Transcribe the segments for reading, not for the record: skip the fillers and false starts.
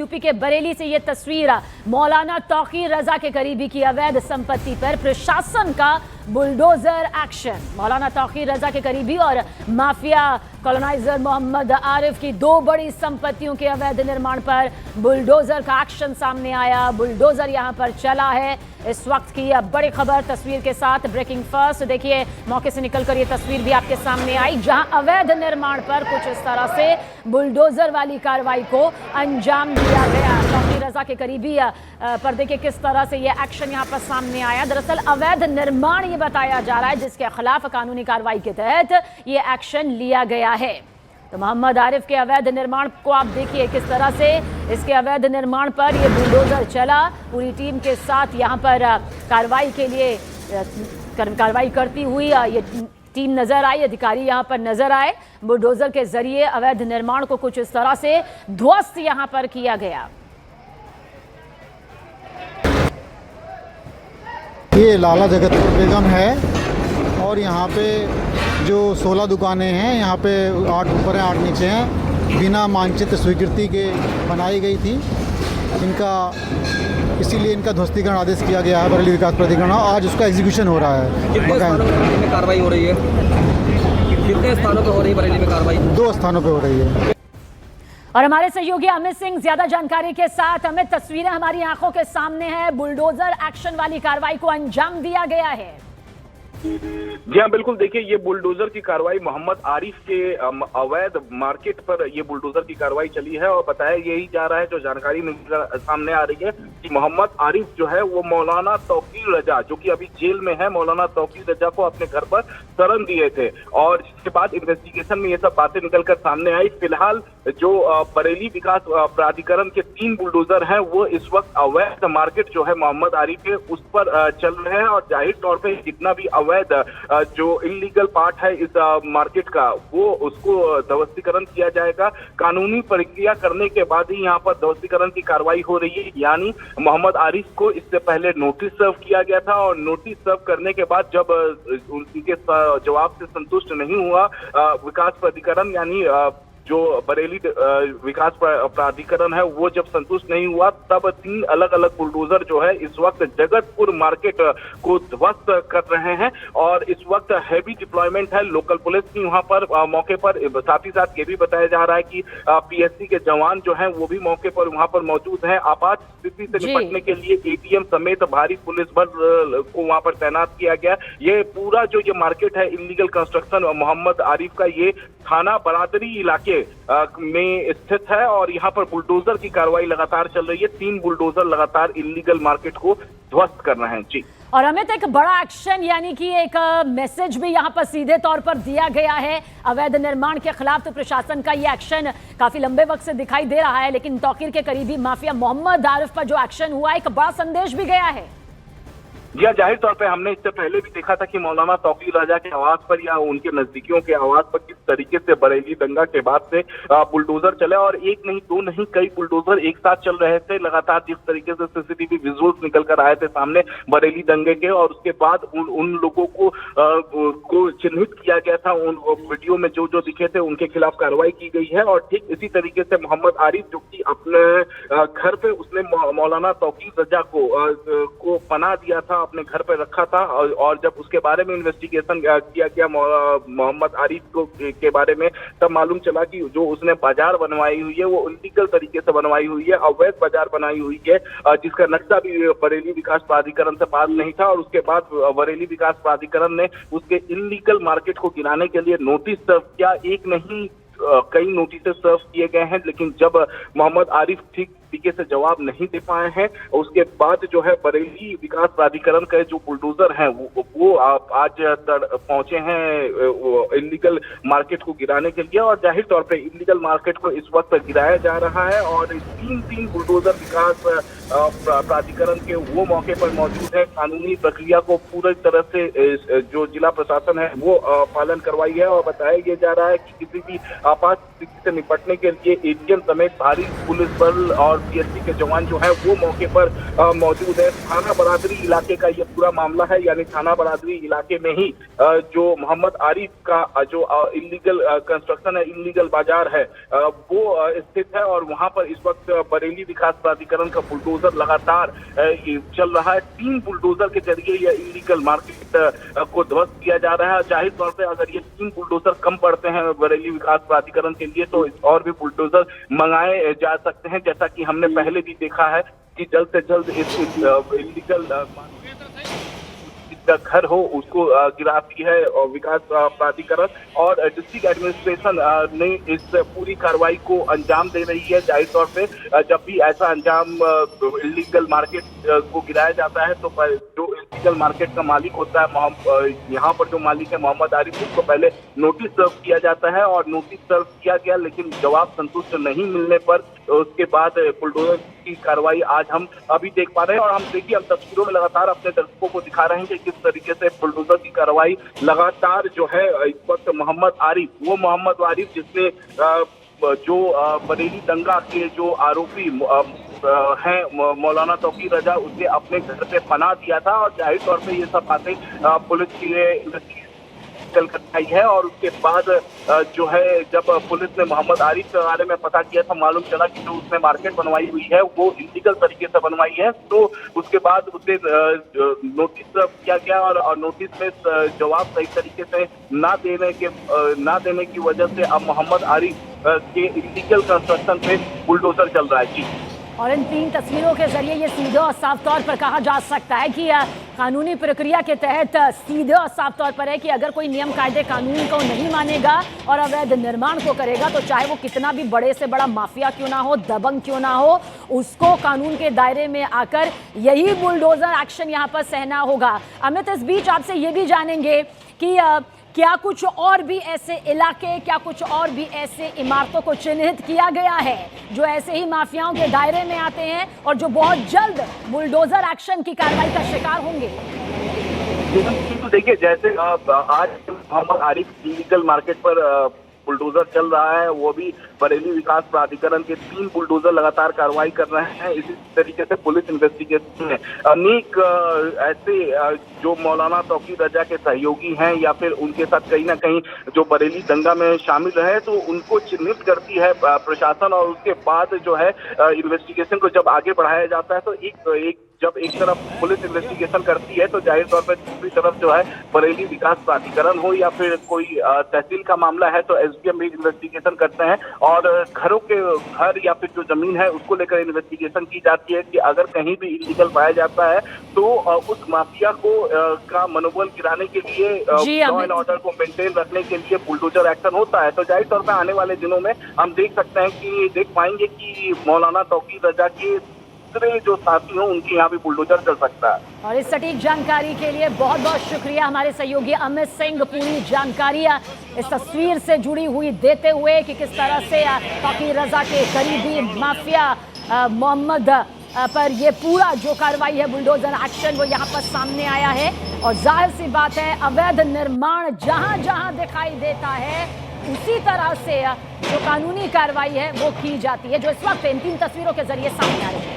UP के बरेली से ये तस्वीर मौलाना तौकीर रजा के करीबी की अवैध संपत्ति पर प्रशासन का बुलडोजर एक्शन। मौलाना तौकीर रजा के करीबी और माफिया कॉलोनाइजर मोहम्मद आरिफ की दो बड़ी संपत्तियों के अवैध निर्माण पर बुलडोजर का एक्शन सामने आया। बुलडोजर यहां पर चला है। इस वक्त की यह बड़ी खबर तस्वीर के साथ ब्रेकिंग फर्स्ट। देखिए मौके से निकलकर ये तस्वीर भी आपके सामने आई, जहां अवैध निर्माण पर कुछ इस तरह से बुलडोजर वाली कार्रवाई को अंजाम दिया गया। तौकीर रजा के करीबी पर देखिए किस तरह से ये एक्शन यहां पर सामने आया। दरअसल अवैध निर्माण ये बताया जा रहा है जिसके खिलाफ कानूनी कार्रवाई के तहत ये एक्शन लिया गया है। तो मोहम्मद आरिफ के अवैध निर्माण को आप देखिए किस तरह से इसके अवैध निर्माण पर ये बुलडोजर चला। पूरी टीम के साथ यहाँ पर कार्रवाई के लिए कार्रवाई करती हुई ये टीम नजर आई, अधिकारी यहाँ पर नजर आए। बुलडोजर के जरिए अवैध निर्माण को कुछ इस तरह से ध्वस्त यहाँ पर किया गया। ये लाला जगतपुर बेगम है और यहाँ पे जो 16 दुकानें हैं, यहाँ पे 8 ऊपर हैं 8 नीचे हैं, बिना मानचित्र स्वीकृति के बनाई गई थी। इसीलिए इनका ध्वस्तीकरण आदेश किया गया है बरेली विकास प्राधिकरण। आज उसका एग्जीक्यूशन हो रहा है। कितने स्थानों में कार्रवाई हो रही है? कितने स्थानों पे हो रही है बरेली में कार्रवाई? 2 स्थानों पे हो रही है। और हमारे सहयोगी अमित सिंह ज्यादा जानकारी के साथ। अमित, तस्वीरें हमारी आंखों के सामने है। बुलडोजर एक्शन वाली कार्रवाई को अंजाम दिया गया है। जी हाँ, बिल्कुल। देखिए, ये बुलडोजर की कार्रवाई मोहम्मद आरिफ के अवैध मार्केट पर ये बुलडोजर की कार्रवाई चली है और बताया यही जा रहा है, जो जानकारी सामने आ रही है कि मोहम्मद आरिफ जो है वो मौलाना तौकीर रजा, जो कि अभी जेल में है, मौलाना तौकीर रजा को अपने घर पर शरण दिए थे और जिसके बाद इन्वेस्टिगेशन में ये सब बातें निकलकर सामने आई। फिलहाल जो बरेली विकास प्राधिकरण के 3 बुलडोजर हैं वो इस वक्त अवैध मार्केट जो है मोहम्मद आरिफ के उस पर चल रहे हैं और जाहिर तौर पे जितना भी अवैध जो इलीगल पार्ट है इस मार्केट का वो उसको ध्वस्तीकरण किया जाएगा। कानूनी प्रक्रिया करने के बाद ही यहाँ पर ध्वस्तीकरण की कार्रवाई हो रही है। यानी मोहम्मद आरिफ को इससे पहले नोटिस सर्व किया गया था और नोटिस सर्व करने के बाद जब उनके जवाब से संतुष्ट नहीं हुआ विकास प्राधिकरण, यानी जो बरेली विकास प्राधिकरण है वो जब संतुष्ट नहीं हुआ, तब 3 अलग अलग बुलडोजर जो है इस वक्त जगतपुर मार्केट को ध्वस्त कर रहे हैं और इस वक्त हैवी डिप्लॉयमेंट है। लोकल पुलिस की वहां पर मौके पर, साथ ही साथ ये भी बताया जा रहा है कि पीएससी के जवान जो हैं वो भी मौके पर वहां पर मौजूद हैं। आपात स्थिति से निपटने के लिए एटीएम समेत भारी पुलिस बल को वहां पर तैनात किया गया। ये पूरा जो ये मार्केट है इलीगल कंस्ट्रक्शन मोहम्मद आरिफ का, ये थाना बरादरी इलाके में स्थित है और यहाँ पर बुलडोजर की कार्रवाई लगातार चल रही है। 3 बुलडोजर लगातार इलीगल मार्केट को ध्वस्त कर रहे हैं। जी, और अमित, एक बड़ा एक्शन यानी कि एक मैसेज भी यहाँ पर सीधे तौर पर दिया गया है अवैध निर्माण के खिलाफ। तो प्रशासन का ये एक्शन काफी लंबे वक्त से दिखाई दे रहा है, लेकिन तौकीर के करीबी माफिया मोहम्मद आरिफ पर जो एक्शन हुआ, एक बड़ा संदेश भी गया है। जी, जाहिर तौर पे हमने इससे पहले भी देखा था कि मौलाना तौकीर रजा के आवास पर या उनके नजदीकियों के आवास पर किस तरीके से बरेली दंगा के बाद से बुलडोजर चले और एक नहीं, 2 नहीं, कई बुलडोजर एक साथ चल रहे थे लगातार। जिस तरीके से सीसीटीवी विजुअल्स निकल कर आए थे सामने बरेली दंगे के और उसके बाद उन लोगों को चिन्हित किया गया था। उन वीडियो में जो दिखे थे उनके खिलाफ कार्रवाई की गई है और ठीक इसी तरीके से मोहम्मद आरिफ, जो कि अपने घर पे उसने मौलाना तौकीर रजा को पनाह दिया था, अपने घर पे रखा था और जब उसके बारे में इन्वेस्टिगेशन किया गया मोहम्मद आरिफ के बारे में, तब मालूम चला कि जो उसने बाजार बनवाई हुई है वो इलीगल तरीके से बनवाई हुई है, अवैध बाजार बनाई हुई है, जिसका नक्शा भी बरेली विकास प्राधिकरण से पास नहीं था। और उसके बाद बरेली विकास प्राधिकरण ने उसके इलीगल मार्केट को गिराने के लिए नोटिस सर्व किया। एक नहीं, कई नोटिस सर्व किए गए हैं, लेकिन जब मोहम्मद आरिफ ठीक तरीके से जवाब नहीं दे पाए हैं, उसके बाद जो है बरेली विकास प्राधिकरण के जो बुलडोजर हैं वो आज पहुंचे हैं इलीगल मार्केट को गिराने के लिए और जाहिर तौर पे इलीगल मार्केट को इस वक्त गिराया जा रहा है और 3 बुलडोजर विकास प्राधिकरण के वो मौके पर मौजूद है। कानूनी प्रक्रिया को पूरी तरह से जो जिला प्रशासन है वो पालन करवाई है और बताया ये जा रहा है कि किसी भी आपात स्थिति से निपटने के लिए एटीएम समेत भारी पुलिस बल और CSP के जवान जो है वो मौके पर मौजूद है। थाना बरादरी इलाके का ये पूरा मामला है, यानी थाना बरादरी इलाके में ही जो मोहम्मद आरिफ का जो इलीगल कंस्ट्रक्शन है, इलीगल बाजार है, वो स्थित है और वहां पर इस वक्त बरेली विकास प्राधिकरण का बुलडोजर लगातार चल रहा है। 3 बुलडोजर के जरिए यह इलीगल मार्केट को ध्वस्त किया जा रहा है। जाहिर तौर पर अगर ये 3 बुलडोजर कम पड़ते हैं बरेली विकास प्राधिकरण के लिए तो और भी बुलडोजर मंगाए जा सकते हैं, जैसा कि हमने पहले भी देखा है कि जल्द से जल्द इस इलीगल का घर हो उसको गिराती है और विकास प्राधिकरण और डिस्ट्रिक्ट एडमिनिस्ट्रेशन ने इस पूरी कार्रवाई को अंजाम दे रही है। जाहिर तौर पे जब भी ऐसा अंजाम इलीगल मार्केट को गिराया जाता है तो जो इलीगल मार्केट का मालिक होता है, यहाँ पर जो मालिक है मोहम्मद आरिफ, उसको पहले नोटिस सर्व किया जाता है और नोटिस सर्व किया गया लेकिन जवाब संतुष्ट नहीं मिलने पर उसके बाद बुलडोजर की कार्रवाई आज हम अभी देख पा रहे हैं। और हम देखिए, हम तस्वीरों में लगातार अपने दर्शकों को दिखा रहे हैं कि किस तरीके से बुलडोजर की कार्रवाई लगातार जो है इस वक्त मोहम्मद आरिफ जिसने जो बरेली दंगा के जो आरोपी हैं मौलाना तौकीर रजा, उसके अपने घर पे पनाह दिया था और जाहिर तौर पे ये सब बातें पुलिस की कलकत्ता आई है। और उसके बाद जो है जब पुलिस ने मोहम्मद आरिफ के बारे में पता किया तो मालूम चला कि जो उसने मार्केट बनवाई हुई है वो इलीगल तरीके से बनवाई है। तो उसके बाद उसे नोटिस किया गया और नोटिस में जवाब सही तरीके से ना देने की वजह से अब मोहम्मद आरिफ के इलीगल कंस्ट्रक्शन पे बुलडोजर चल रहा है। जी, और इन 3 तस्वीरों के जरिए ये सीधे और साफ तौर पर कहा जा सकता है कि कानूनी प्रक्रिया के तहत सीधे और साफ तौर पर है कि अगर कोई नियम कायदे कानून को नहीं मानेगा और अवैध निर्माण को करेगा तो चाहे वो कितना भी बड़े से बड़ा माफिया क्यों ना हो, दबंग क्यों ना हो, उसको कानून के दायरे में आकर यही बुलडोजर एक्शन यहाँ पर सहना होगा। अमित, इस बीच आपसे ये भी जानेंगे कि क्या कुछ और भी ऐसे इलाके, क्या कुछ और भी ऐसे इमारतों को चिन्हित किया गया है जो ऐसे ही माफियाओं के दायरे में आते हैं और जो बहुत जल्द बुलडोजर एक्शन की कार्रवाई का शिकार होंगे? तो देखिए, जैसे आज मोहम्मद आरिफ इलीगल मार्केट पर बुलडोजर चल रहा है, वो भी बरेली विकास प्राधिकरण के 3 बुलडोजर लगातार कार्रवाई कर रहे हैं। इसी तरीके से पुलिस इन्वेस्टिगेशन में अनेक ऐसे जो मौलाना तौकीर रजा के सहयोगी हैं या फिर उनके साथ कहीं ना कहीं जो बरेली दंगा में शामिल रहे तो उनको चिन्हित करती है प्रशासन। और उसके बाद जो है इन्वेस्टिगेशन को जब आगे बढ़ाया जाता है तो जब एक तरफ पुलिस इन्वेस्टिगेशन करती है तो जाहिर तौर पर दूसरी तरफ जो है बरेली विकास प्राधिकरण हो या फिर कोई तहसील का मामला है तो SDM भी इन्वेस्टिगेशन करते हैं और घर या फिर जो जमीन है उसको लेकर इन्वेस्टिगेशन की जाती है कि अगर कहीं भी इलीगल पाया जाता है तो उस माफिया को का मनोबल गिराने के लिए लॉ एंड ऑर्डर को मेंटेन रखने के लिए बुलडोजर एक्शन होता है। तो जाहिर तौर पर आने वाले दिनों में हम देख पाएंगे कि मौलाना तौकीर रजा के जो साथी हो उनके यहाँ भी बुलडोजर चल सकता है। और इस सटीक जानकारी के लिए बहुत बहुत शुक्रिया हमारे सहयोगी अमित सिंह, पूरी जानकारी इस तस्वीर से जुड़ी हुई देते हुए कि किस तरह से तौकीर रजा के करीबी माफिया मोहम्मद पर ये पूरा जो कार्रवाई है बुलडोजर एक्शन वो यहाँ पर सामने आया है। और जाहिर सी बात है, अवैध निर्माण जहां जहां दिखाई देता है उसी तरह से जो कानूनी कार्रवाई है वो की जाती है, जो इस वक्त इन 3 तस्वीरों के जरिए सामने आ रही है।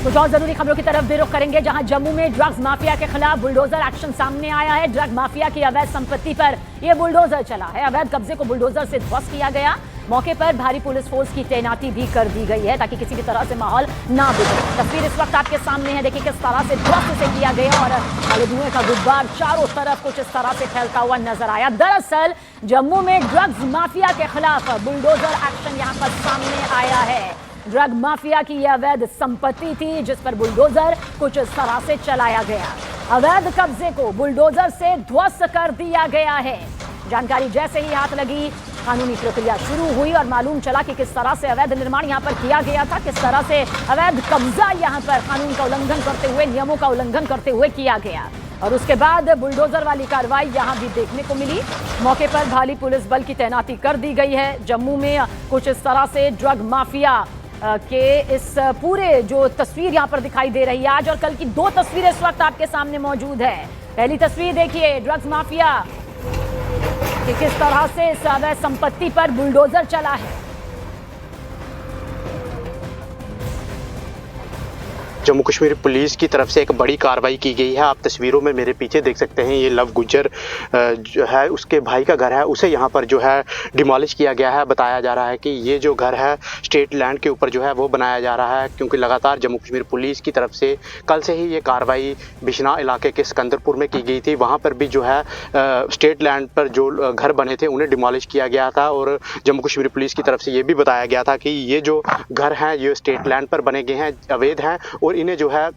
कुछ और जरूरी खबरों की तरफ भी रुख करेंगे, जहां जम्मू में ड्रग्स माफिया के खिलाफ बुलडोजर एक्शन सामने आया है। ड्रग माफिया की अवैध संपत्ति पर यह बुलडोजर चला है। अवैध कब्जे को बुलडोजर से ध्वस्त किया गया। मौके पर भारी पुलिस फोर्स की तैनाती भी कर दी गई है ताकि किसी भी तरह से माहौल ना बिगड़े। तस्वीर इस वक्त आपके सामने है, देखिए किस तरह से ध्वस्त से किया गया और काले धुएं का गुब्बार चारों तरफ कुछ इस तरह से फैलता हुआ नजर आया। दरअसल जम्मू में ड्रग्स माफिया के खिलाफ बुलडोजर एक्शन यहाँ पर सामने आया है। ड्रग माफिया की यह अवैध संपत्ति थी जिस पर बुलडोजर कुछ इस तरह से चलाया गया। अवैध कब्जे को बुलडोजर से ध्वस्त कर दिया गया है। जानकारी जैसे ही हाथ लगी, कानूनी प्रक्रिया शुरू हुई और मालूम चला कि किस तरह से अवैध निर्माण यहाँ पर किया गया था, किस तरह से अवैध कब्जा यहाँ पर कानून का उल्लंघन करते हुए, नियमों का उल्लंघन करते हुए किया गया। और उसके बाद बुलडोजर वाली कार्रवाई यहाँ भी देखने को मिली। मौके पर भारी पुलिस बल की तैनाती कर दी गई है। जम्मू में कुछ इस तरह से ड्रग माफिया के इस पूरे जो तस्वीर यहाँ पर दिखाई दे रही है, आज और कल की 2 तस्वीरें इस वक्त आपके सामने मौजूद है। पहली तस्वीर देखिए, ड्रग्स माफिया कि किस तरह से इस अवैध संपत्ति पर बुलडोजर चला है। जम्मू कश्मीर पुलिस की तरफ से एक बड़ी कार्रवाई की गई है। आप तस्वीरों में मेरे पीछे देख सकते हैं, ये लव गुज्जर जो है उसके भाई का घर है, उसे यहाँ पर जो है डिमोलिश किया गया है। बताया जा रहा है कि ये जो घर है स्टेट लैंड के ऊपर जो है वो बनाया जा रहा है, क्योंकि लगातार जम्मू कश्मीर पुलिस की तरफ से कल से ही ये कार्रवाई बिश्ना इलाके के सिकंदरपुर में की गई थी। वहाँ पर भी जो है स्टेट लैंड पर जो घर बने थे उन्हें डिमोलिश किया गया था, और जम्मू कश्मीर पुलिस की तरफ से ये भी बताया गया था कि ये जो घर हैं ये स्टेट लैंड पर बने गए हैं, अवैध हैं, और इन्हें जो है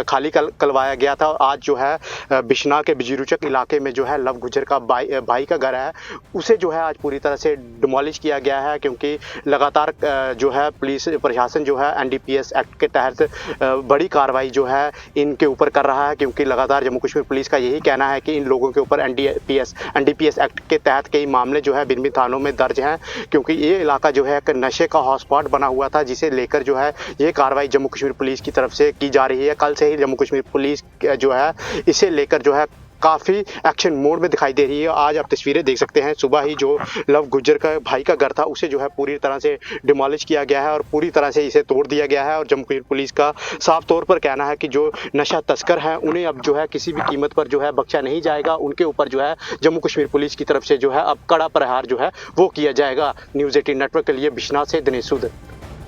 खाली करवाया गया था। और आज जो है बिश्ना के बिजरूचक इलाके में जो है लव गुज्जर का भाई का घर है, उसे जो है आज पूरी तरह से डिमोलिश किया गया है, क्योंकि लगातार जो है पुलिस प्रशासन जो है NDPS एक्ट के तहत बड़ी कार्रवाई जो है इनके ऊपर कर रहा है, क्योंकि लगातार जम्मू कश्मीर पुलिस का यही कहना है कि इन लोगों के ऊपर NDPS एक्ट के तहत कई मामले जो है भिन्न थानों में दर्ज हैं, क्योंकि ये इलाका जो है एक नशे का हॉटस्पॉट बना हुआ था, जिसे लेकर जो है ये कार्रवाई जम्मू कश्मीर पुलिस की तरफ से की जा रही है। कल से ही जम्मू कश्मीर पुलिस जो है इसे लेकर जो है काफ़ी एक्शन मोड में दिखाई दे रही है। आज आप तस्वीरें देख सकते हैं, सुबह ही जो लव गुज्जर का भाई का घर था उसे जो है पूरी तरह से डिमोलिश किया गया है और पूरी तरह से इसे तोड़ दिया गया है। और जम्मू कश्मीर पुलिस का साफ तौर पर कहना है कि जो नशा तस्कर हैं उन्हें अब जो है किसी भी कीमत पर जो है बख्शा नहीं जाएगा। उनके ऊपर जो है जम्मू कश्मीर पुलिस की तरफ से जो है अब कड़ा प्रहार जो है वो किया जाएगा। न्यूज़ 18 नेटवर्क के लिए बिश्ना से दिनेश सूद।